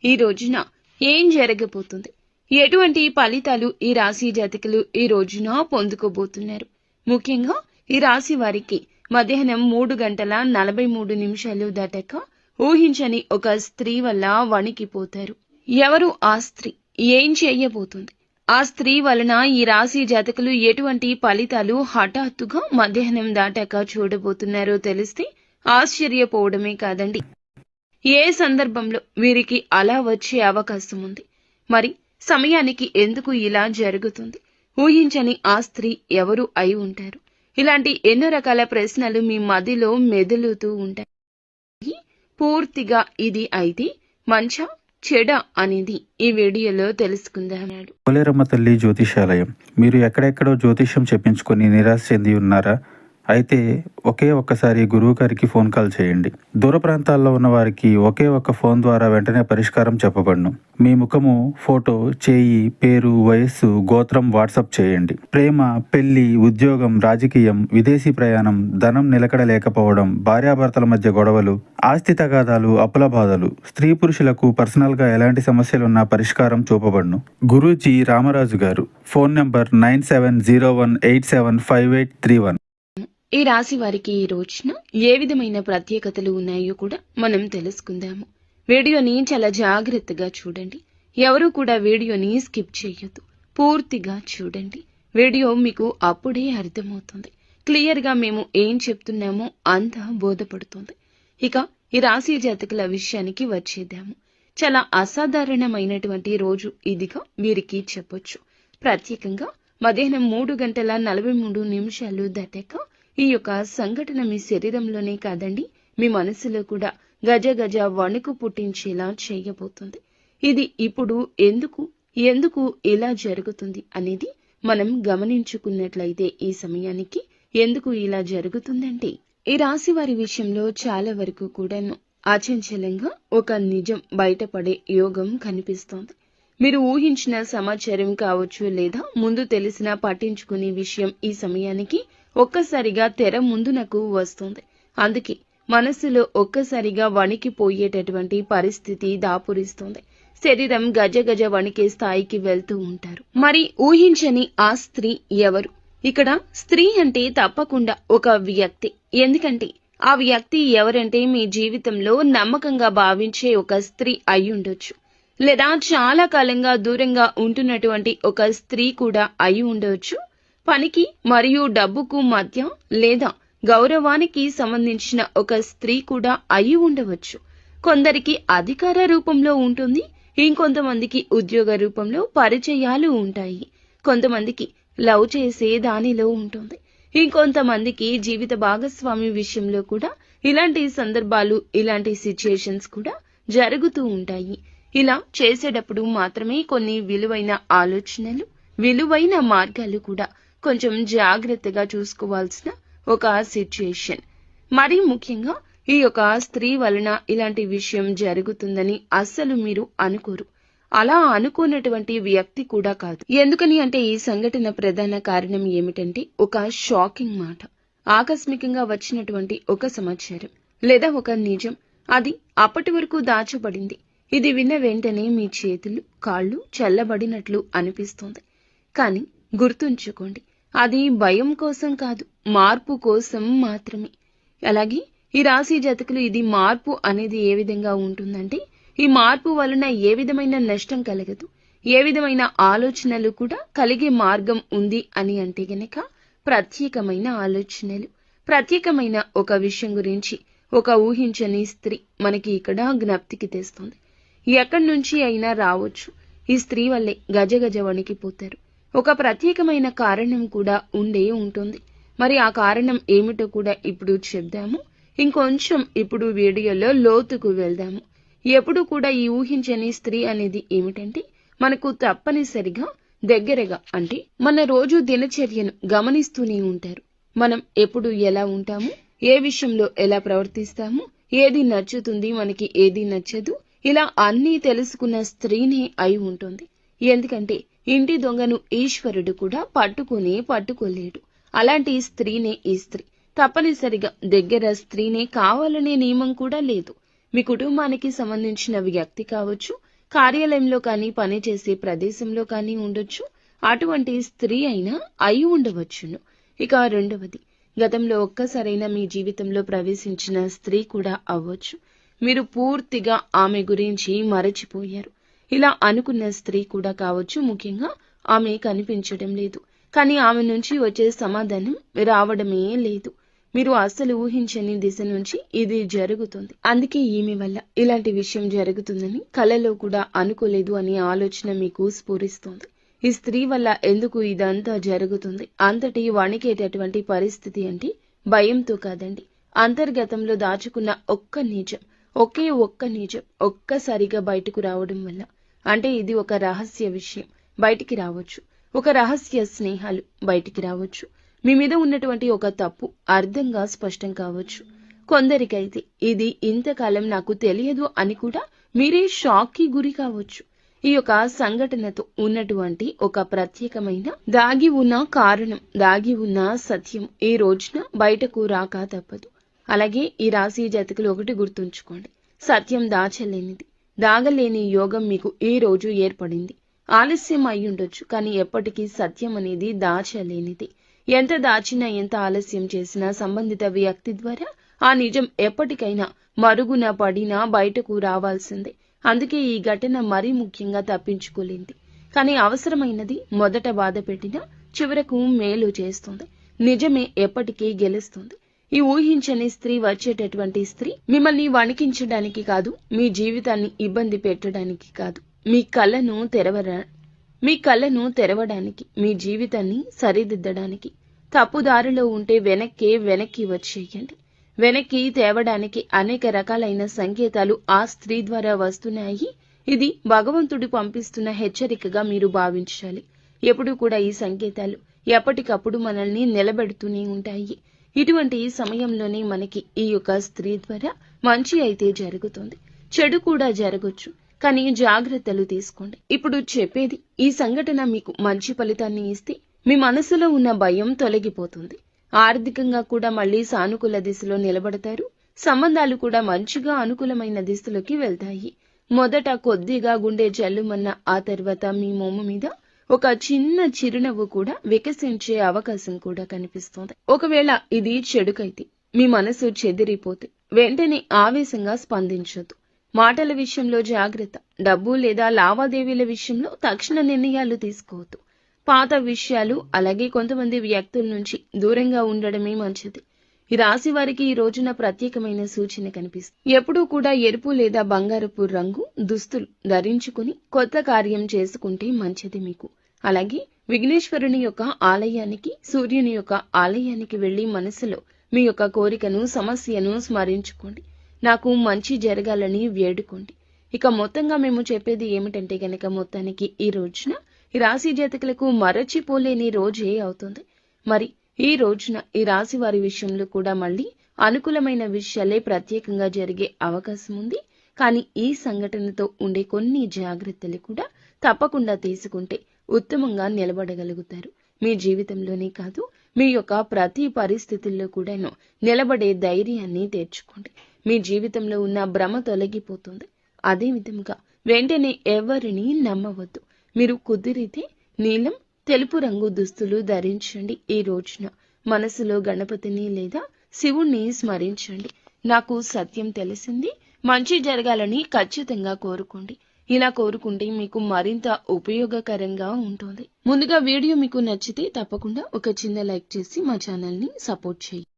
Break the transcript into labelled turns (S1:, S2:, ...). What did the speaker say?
S1: ఈ రోజున ఏం జరగబోతుంది, ఎటువంటి ఫలితాలు ఈ రాశి జాతకులు ఈ రోజున పొందుకోబోతున్నారు. ముఖ్యంగా ఈ రాశి వారికి మధ్యాహ్నం 3:43 దాటాక ఊహించని ఒక స్త్రీ వల్ల వణికిపోతారు. ఎవరు ఆ స్త్రీ, ఏం చేయబోతుంది, ఆ స్త్రీ వలన ఈ రాశి జాతకులు ఎటువంటి ఫలితాలు హఠాత్తుగా మధ్యాహ్నం దాటాక చూడబోతున్నారో తెలిస్తే ఆశ్చర్యపోవడమే కాదండి. ఏ సందర్భంలో వీరికి అలా వచ్చే అవకాశం ఉంది, మరి సమయానికి ఎందుకు ఇలా జరుగుతుంది, ఊహించని ఆ స్త్రీ ఎవరు అయి ఉంటారు, ఇలాంటి ఎన్నో రకాల ప్రశ్నలు మీ మదిలో మెదులుతూ ఉంటాయి. పూర్తిగా ఇది అయితే మంచా చెడ అనేది ఈ వీడియోలో తెలుసుకుందాం.
S2: పోలేరమ్మ తల్లి జ్యోతిషాలయం. మీరు ఎక్కడెక్కడో జ్యోతిష్యం చెప్పించుకొని నిరాశ చెంది ఉన్నారా? అయితే ఒక్కసారి గురువు గారికి ఫోన్ కాల్ చేయండి. దూర ప్రాంతాల్లో ఉన్న వారికి ఒక్క ఫోన్ ద్వారా వెంటనే పరిష్కారం చెప్పబడును. మీ ముఖము, ఫోటో, చేయి, పేరు, వయస్సు, గోత్రం వాట్సాప్ చేయండి. ప్రేమ, పెళ్లి, ఉద్యోగం, రాజకీయం, విదేశీ ప్రయాణం, ధనం నిలకడ లేకపోవడం, భార్యాభర్తల మధ్య గొడవలు, ఆస్తి తగాదాలు, అప్పుల బాధలు, స్త్రీ పురుషులకు పర్సనల్ గా ఎలాంటి సమస్యలున్నా పరిష్కారం చూపబడును. గురూజీ రామరాజు గారు. Phone number 9701875831.
S1: ఈ రాశి వారికి ఈ రోజున ఏ విధమైన ప్రత్యేకతలు ఉన్నాయో కూడా మనం తెలుసుకుందాము. వీడియోని చాలా జాగ్రత్తగా చూడండి. ఎవరు కూడా వీడియోని స్కిప్ చేయొద్దు, పూర్తిగా చూడండి. వీడియో మీకు అప్పుడే అర్థమవుతుంది. క్లియర్ గా మేము ఏం చెప్తున్నామో అంతా బోధపడుతుంది. ఇక ఈ రాశి జాతకుల విషయానికి వచ్చేద్దాము. చాలా అసాధారణమైనటువంటి రోజు ఇదిగా వీరికి చెప్పొచ్చు. ప్రత్యేకంగా మధ్యాహ్నం 3:43 దాటాక ఈ యొక్క సంఘటన మీ శరీరంలోనే కాదండి, మీ మనసులో కూడా గజ గజ వణుకు పుట్టించేలా చేయబోతుంది. ఇది ఇప్పుడు ఎందుకు ఇలా జరుగుతుంది అనేది మనం గమనించుకున్నట్లయితే ఈ సమయానికి ఎందుకు ఇలా జరుగుతుందంటే, ఈ రాశి వారి విషయంలో చాలా వరకు కూడాను అచంచలంగా ఒక నిజం బయటపడే యోగం కనిపిస్తోంది. మీరు ఊహించిన సమాచారం కావచ్చు, లేదా ముందు తెలిసిన పట్టించుకునే విషయం ఈ సమయానికి ఒక్కసారిగా తెర ముందునకు వస్తుంది. అందుకే మనస్సులో ఒక్కసారిగా వణికిపోయేటటువంటి పరిస్థితి దాపురిస్తుంది. శరీరం గజ గజ వణికే స్థాయికి వెళ్తూ ఉంటారు. మరి ఊహించని ఆ స్త్రీ ఎవరు? ఇక్కడ స్త్రీ అంటే తప్పకుండా ఒక వ్యక్తి. ఎందుకంటే ఆ వ్యక్తి ఎవరంటే మీ జీవితంలో నమ్మకంగా భావించే ఒక స్త్రీ అయి ఉండొచ్చు, లేదా చాలా కాలంగా దూరంగా ఉంటున్నటువంటి ఒక స్త్రీ కూడా అయి ఉండవచ్చు. పనికి మరియు డబ్బుకు మధ్య లేదా గౌరవానికి సంబంధించిన ఒక స్త్రీ కూడా అయి ఉండవచ్చు. కొందరికి అధికార రూపంలో ఉంటుంది, ఇంకొంతమందికి ఉద్యోగ రూపంలో పరిచయాలు ఉంటాయి. కొంతమందికి లవ్ చేసే దానిలో ఉంటుంది, ఇంకొంతమందికి జీవిత భాగస్వామి విషయంలో కూడా ఇలాంటి సందర్భాలు, ఇలాంటి సిచ్యుయేషన్స్ కూడా జరుగుతూ ఉంటాయి. ఇలా చేసేటప్పుడు మాత్రమే కొన్ని విలువైన ఆలోచనలు, విలువైన మార్గాలు కూడా కొంచెం జాగ్రత్తగా చూసుకోవాల్సిన ఒక సిచ్యుయేషన్. మరీ ముఖ్యంగా ఈ యొక్క స్త్రీ వలన ఇలాంటి విషయం జరుగుతుందని అస్సలు మీరు అనుకోరు. అలా అనుకున్నటువంటి వ్యక్తి కూడా కాదు. ఎందుకని అంటే ఈ సంఘటన ప్రధాన కారణం ఏమిటంటే ఒక షాకింగ్ మాట, ఆకస్మికంగా వచ్చినటువంటి ఒక సమాచారం లేదా ఒక నిజం. అది అప్పటి వరకు దాచబడింది. ఇది విన్న వెంటనే మీ చేతులు, కాళ్ళు చల్లబడినట్లు అనిపిస్తుంది. కానీ గుర్తుంచుకోండి, అది భయం కోసం కాదు, మార్పు కోసం మాత్రమే. అలాగే ఈ రాశి జాతకులు ఇది మార్పు అనేది ఏ విధంగా ఉంటుందంటే, ఈ మార్పు వలన ఏ విధమైన నష్టం కలగదు, ఏ విధమైన ఆలోచనలు కూడా కలిగే మార్గం ఉంది అని అంటే గనక ప్రత్యేకమైన ఆలోచనలు, ప్రత్యేకమైన ఒక విషయం గురించి ఒక ఊహించని స్త్రీ మనకి ఇక్కడ జ్ఞప్తికి తెస్తుంది. ఎక్కడి నుంచి అయినా రావచ్చు. ఈ స్త్రీ వల్లే గజ గజ వణికిపోతారు. ఒక ప్రత్యేకమైన కారణం కూడా ఉండే ఉంటుంది. మరి ఆ కారణం ఏమిటో కూడా ఇప్పుడు చెప్దాము. ఇంకొంచెం ఇప్పుడు వీడియోలో లోతుకు వెళ్దాము. ఎప్పుడు కూడా ఈ ఊహించని స్త్రీ అనేది ఏమిటంటే, మనకు తప్పనిసరిగా దగ్గరగా అంటే మన రోజు దినచర్యను గమనిస్తూనే ఉంటారు. మనం ఎప్పుడు ఎలా ఉంటాము, ఏ విషయంలో ఎలా ప్రవర్తిస్తాము, ఏది నచ్చుతుంది, మనకి ఏది నచ్చదు, ఇలా అన్నీ తెలుసుకున్న స్త్రీనే అయి ఉంటుంది. ఎందుకంటే ఇంటి దొంగను ఈశ్వరుడు కూడా పట్టుకోలేడు. అలాంటి స్త్రీనే ఈ స్త్రీ. తప్పనిసరిగా దగ్గర స్త్రీనే కావాలనే నియమం కూడా లేదు. మీ కుటుంబానికి సంబంధించిన వ్యక్తి కావచ్చు, కార్యాలయంలో కానీ పనిచేసే ప్రదేశంలో కానీ ఉండొచ్చు, అటువంటి స్త్రీ అయినా అయి ఉండవచ్చును. ఇక రెండవది, గతంలో ఒక్కసారైనా మీ జీవితంలో ప్రవేశించిన స్త్రీ కూడా అవ్వచ్చు. మీరు పూర్తిగా ఆమె గురించి మరచిపోయారు. ఇలా అనుకున్న స్త్రీ కూడా కావచ్చు. ముఖ్యంగా ఆమె కనిపించడం లేదు, కానీ ఆమె నుంచి వచ్చే సమాధానం రావడమే లేదు. మీరు అస్సలు ఊహించని దిశ నుంచి ఇది జరుగుతుంది. అందుకే ఈమె వల్ల ఇలాంటి విషయం జరుగుతుందని కలలో కూడా అనుకోలేదు అనే ఆలోచన మీకు స్ఫురిస్తోంది. ఈ స్త్రీ వల్ల ఎందుకు ఇదంతా జరుగుతుంది? అంతటి వణికేటటువంటి పరిస్థితి అంటే భయంతో కాదండి, అంతర్గతంలో దాచుకున్న ఒక్క నిజం, ఒక్క నిజం ఒక్కసారిగా బయటకు రావడం వల్ల. అంటే ఇది ఒక రహస్య విషయం బయటికి రావచ్చు, ఒక రహస్య స్నేహాలు బయటికి రావచ్చు, మీ మీద ఉన్నటువంటి ఒక తప్పు అర్థంగా స్పష్టం కావచ్చు. కొందరికైతే ఇది ఇంతకాలం నాకు తెలియదు అని కూడా మీరే షాక్ కి గురి కావచ్చు. ఈ యొక్క సంఘటనతో ఉన్నటువంటి ఒక ప్రత్యేకమైన దాగి ఉన్న కారణం, దాగి ఉన్న సత్యం ఈ రోజున బయటకు రాక తప్పదు. అలాగే ఈ రాశి జాతకులు ఒకటి గుర్తుంచుకోండి, సత్యం దాచలేనిది, దాగలేని యోగం మీకు ఈ రోజు ఏర్పడింది. ఆలస్యం అయి ఉండొచ్చు, కానీ ఎప్పటికీ సత్యం అనేది దాచలేనిది. ఎంత దాచినా, ఎంత ఆలస్యం చేసినా సంబంధిత వ్యక్తి ద్వారా ఆ నిజం ఎప్పటికైనా మరుగున పడినా బయటకు రావాల్సిందే. అందుకే ఈ ఘటన మరీ ముఖ్యంగా తప్పించుకోలేంది. కానీ అవసరమైనది మొదట బాధ పెట్టినా చివరకు మేలు చేస్తుంది. నిజమే ఎప్పటికీ గెలుస్తుంది. ఈ ఊహించని స్త్రీ వచ్చేటటువంటి స్త్రీ మిమ్మల్ని వణికించడానికి కాదు, మీ జీవితాన్ని ఇబ్బంది పెట్టడానికి కాదు, మీ కళ్ళను తెరవడానికి, మీ జీవితాన్ని సరిదిద్దడానికి. తప్పుదారిలో ఉంటే వెనక్కి వచ్చేయండి. వెనక్కి తేవడానికి అనేక రకాలైన సంకేతాలు ఆ స్త్రీ ద్వారా వస్తున్నాయి. ఇది భగవంతుడు పంపిస్తున్న హెచ్చరికగా మీరు భావించాలి. ఎప్పుడు కూడా ఈ సంకేతాలు ఎప్పటికప్పుడు మనల్ని నిలబెడుతూనే ఉంటాయి. ఇటువంటి సమయంలోనే మనకి ఈ యొక్క స్త్రీ ద్వారా మంచి అయితే జరుగుతుంది, చెడు కూడా జరగొచ్చు. కానీ జాగ్రత్తలు తీసుకోండి. ఇప్పుడు చెప్పేది, ఈ సంఘటన మీకు మంచి ఫలితాన్ని ఇస్తే మీ మనసులో ఉన్న భయం తొలగిపోతుంది. ఆర్థికంగా కూడా మళ్ళీ సానుకూల దిశలో నిలబడతారు. సంబంధాలు కూడా మంచిగా అనుకూలమైన దిశలోకి వెళ్తాయి. మొదట కొద్దిగా గుండె జల్లుమన్న, ఆ తర్వాత మీ మొమ్మ మీద ఒక చిన్న చిరునవ్వు కూడా వికసించే అవకాశం కూడా కనిపిస్తోంది. ఒకవేళ ఇది చెడుకైతే, మీ మనసు చెదిరిపోతే వెంటనే ఆవేశంగా స్పందించొద్దు. మాటల విషయంలో జాగ్రత్త. డబ్బు లేదా లావాదేవీల విషయంలో తక్షణ నిర్ణయాలు తీసుకోవద్దు. పాత విషయాలు, అలాగే కొంతమంది వ్యక్తుల నుంచి దూరంగా ఉండడమే మంచిది. ఈ రాశి వారికి ఈ రోజున ప్రత్యేకమైన సూచన కనిపిస్తుంది. ఎప్పుడూ కూడా ఎరుపు లేదా బంగారపు రంగు దుస్తులు ధరించుకుని కొత్త కార్యం చేసుకుంటే మంచిది మీకు. అలాగే విఘ్నేశ్వరుని యొక్క ఆలయానికి, సూర్యుని యొక్క ఆలయానికి వెళ్లి మనసులో మీ యొక్క కోరికను, సమస్యను స్మరించుకోండి. నాకు మంచి జరగాలని వేడుకోండి. ఇక మొత్తంగా మేము చెప్పేది ఏమిటంటే గనక, మొత్తానికి ఈ రోజున ఈ రాశి జాతకులకు మరచిపోలేని రోజే అవుతుంది. మరి ఈ రోజున ఈ రాశి వారి విషయంలో కూడా మళ్ళీ అనుకూలమైన విషయాలే ప్రత్యేకంగా జరిగే అవకాశం ఉంది. కానీ ఈ సంఘటనతో ఉండే కొన్ని జాగ్రత్తలు కూడా తప్పకుండా తీసుకుంటే ఉత్తమంగా నిలబడగలుగుతారు. మీ జీవితంలోనే కాదు, మీ యొక్క ప్రతి పరిస్థితుల్లో కూడాను నిలబడే ధైర్యాన్ని తెచ్చుకోండి. మీ జీవితంలో ఉన్న భ్రమ తొలగిపోతుంది. అదే విధంగా వెంటనే ఎవరిని నమ్మవద్దు. మీరు కుదిరితే నీలం, తెలుపు రంగు దుస్తులు ధరించండి. ఈ రోజున మనసులో గణపతిని లేదా శివుణ్ణి స్మరించండి. నాకు సత్యం తెలిసింది, మంచి జరగాలని ఖచ్చితంగా కోరుకోండి. ఇలా కోరుకుంటే మీకు మరింత ఉపయోగకరంగా ఉంటుంది. ముందుగా వీడియో మీకు నచ్చితే తప్పకుండా ఒక చిన్న లైక్ చేసి మా ఛానల్ని సపోర్ట్ చేయండి.